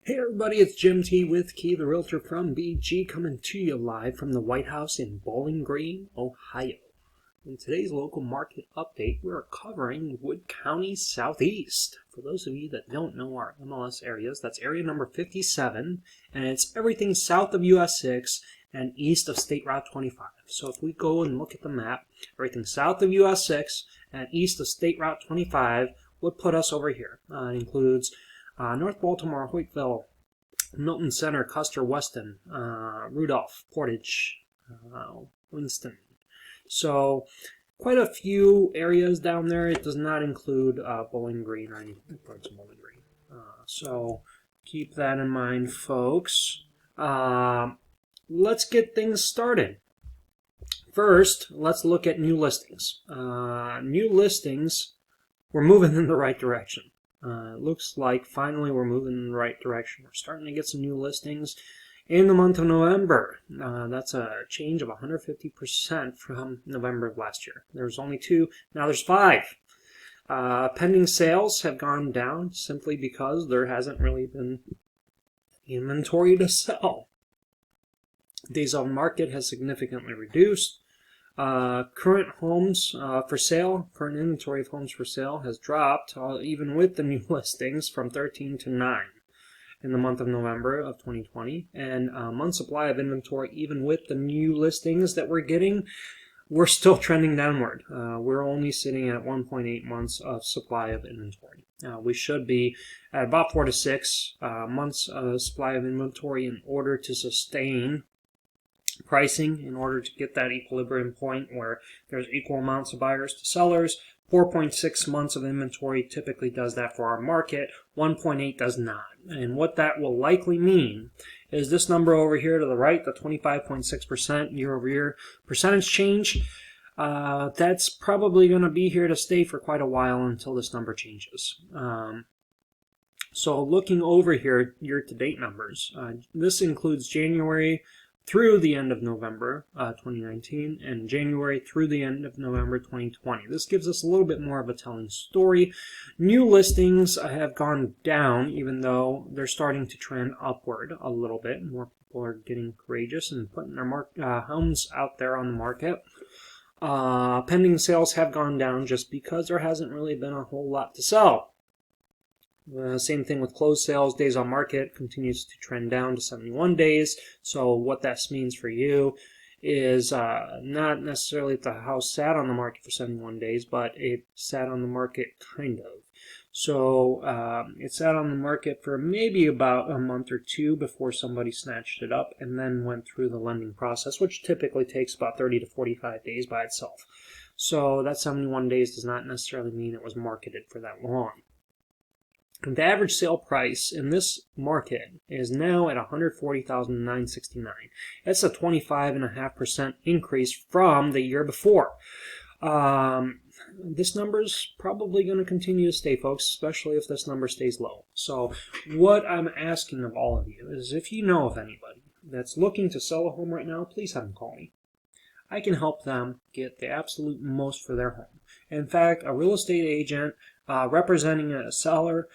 Hey everybody, it's Jim T with Key the Realtor from BG coming to you live from the White House in Bowling Green, Ohio. In today's local market update, we're covering Wood County Southeast. For those of you that don't know our MLS areas, that's area number 57, and it's everything south of US 6 and east of State Route 25. So if we go and look at the map, everything south of US 6 and east of State Route 25 would put us over here. It includes North Baltimore, Hoytville, Milton Center, Custer, Weston, Rudolph, Portage, Winston. So quite a few areas down there. It does not include Bowling Green or any parts of Bowling Green. So keep that in mind, folks. Let's get things started. First, let's look at new listings. New listings, we're moving in the right direction. It looks like finally we're moving in the right direction. We're starting to get some new listings in the month of November. That's a change of 150% from November of last year. There was only 2, now there's 5. Pending sales have gone down simply because there hasn't really been inventory to sell. Days on market has significantly reduced. Current homes for sale, current inventory of homes for sale has dropped, even with the new listings, from 13 to 9 in the month of November of 2020. And month supply of inventory, even with the new listings that we're getting, we're still trending downward. We're only sitting at 1.8 months of supply of inventory. We should be at about 4 to 6 months of supply of inventory in order to sustain pricing, in order to get that equilibrium point where there's equal amounts of buyers to sellers. 4.6 months of inventory typically does that for our market. 1.8 does not. And what that will likely mean is this number over here to the right, the 25.6% year over year percentage change. That's probably going to be here to stay for quite a while until this number changes. So looking over here, year-to-date numbers, this includes January through the end of November 2019 and January through the end of November 2020. This gives us a little bit more of a telling story. New listings have gone down, even though they're starting to trend upward a little bit. More people are getting courageous and putting their homes out there on the market. Pending sales have gone down just because there hasn't really been a whole lot to sell. Same thing with closed sales. Days on market continues to trend down to 71 days. So what that means for you is not necessarily that the house sat on the market for 71 days, but it sat on the market kind of. So it sat on the market for maybe about a month or 2 before somebody snatched it up and then went through the lending process, which typically takes about 30 to 45 days by itself. So that 71 days does not necessarily mean it was marketed for that long. The average sale price in this market is now at $140,969. That's a 25.5% increase from the year before. This number's probably going to continue to stay, folks, especially if this number stays low. So what I'm asking of all of you is, if you know of anybody that's looking to sell a home right now, please have them call me. I can help them get the absolute most for their home. In fact, a real estate agent representing a seller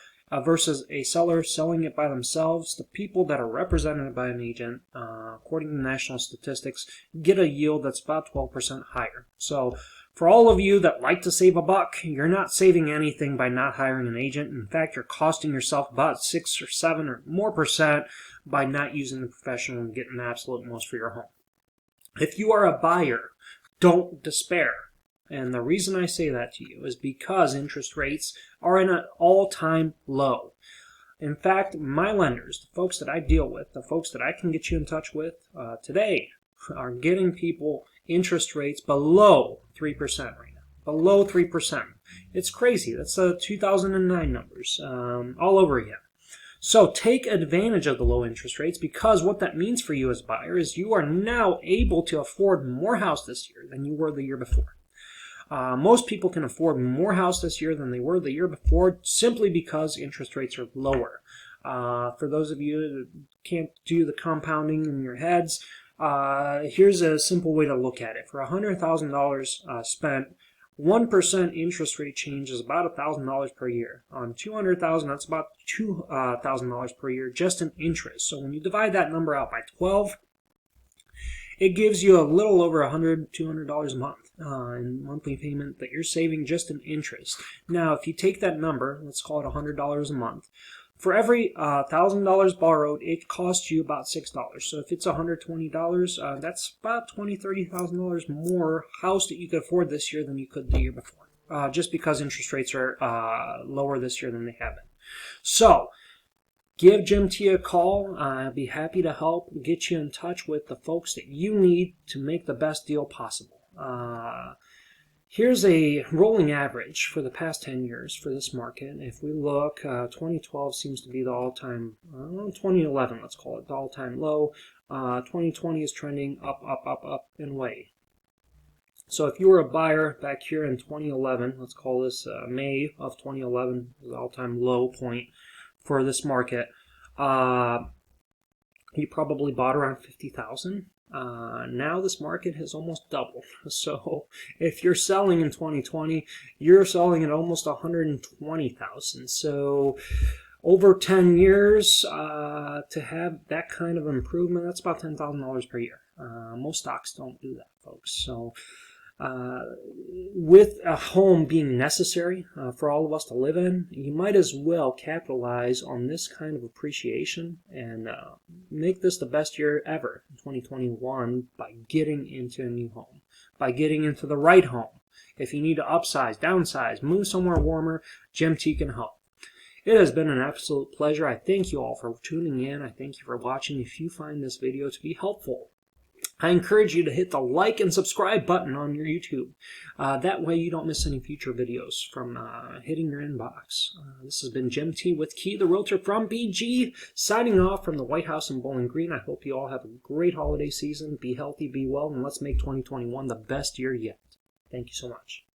versus a seller selling it by themselves, the people that are represented by an agent, according to national statistics, get a yield that's about 12% higher. So for all of you that like to save a buck, you're not saving anything by not hiring an agent. In fact, you're costing yourself about 6 or 7 or more percent by not using the professional and getting the absolute most for your home. If you are a buyer, don't despair. And the reason I say that to you is because interest rates are in an all-time low. In fact, my lenders, the folks that I deal with, the folks that I can get you in touch with today, are getting people interest rates below 3% right now. Below 3%. It's crazy. That's the 2009 numbers all over again. So take advantage of the low interest rates, because what that means for you as a buyer is you are now able to afford more house this year than you were the year before. Most people can afford more house this year than they were the year before, simply because interest rates are lower. For those of you that can't do the compounding in your heads, here's a simple way to look at it. For $100,000 spent 1% interest rate change is about $1,000 per year. On $200,000, that's about $2,000 per year just in interest. So when you divide that number out by 12, it gives you a little over $100, $200 a month in monthly payment that you're saving just in interest. Now, if you take that number, let's call it $100 a month, for every $1,000 borrowed, it costs you about $6. So if it's $120, that's about $20,000, $30,000 more house that you could afford this year than you could the year before, just because interest rates are lower this year than they have been. So give Jim T a call. I'd be happy to help get you in touch with the folks that you need to make the best deal possible. Here's a rolling average for the past 10 years for this market. If we look, 2012 seems to be the all-time, 2011, let's call it, the all-time low. 2020 is trending up, up, up, up, and away. So if you were a buyer back here in 2011, let's call this May of 2011, the all-time low point for this market, you probably bought around $50,000. Now this market has almost doubled. So if you're selling in 2020, you're selling at almost $120,000. So over 10 years, to have that kind of improvement, that's about $10,000 per year. Most stocks don't do that, folks. So with a home being necessary for all of us to live in, you might as well capitalize on this kind of appreciation and make this the best year ever in 2021 by getting into a new home, by getting into the right home. If you need to upsize, downsize, move somewhere warmer, Jim T can help. It has been an absolute pleasure. I thank you all for tuning in. I thank you for watching. If you find this video to be helpful, I encourage you to hit the like and subscribe button on your YouTube. That way you don't miss any future videos from hitting your inbox. This has been Jim T with Key the Realtor from BG, signing off from the White House in Bowling Green. I hope you all have a great holiday season. Be healthy, be well, and let's make 2021 the best year yet. Thank you so much.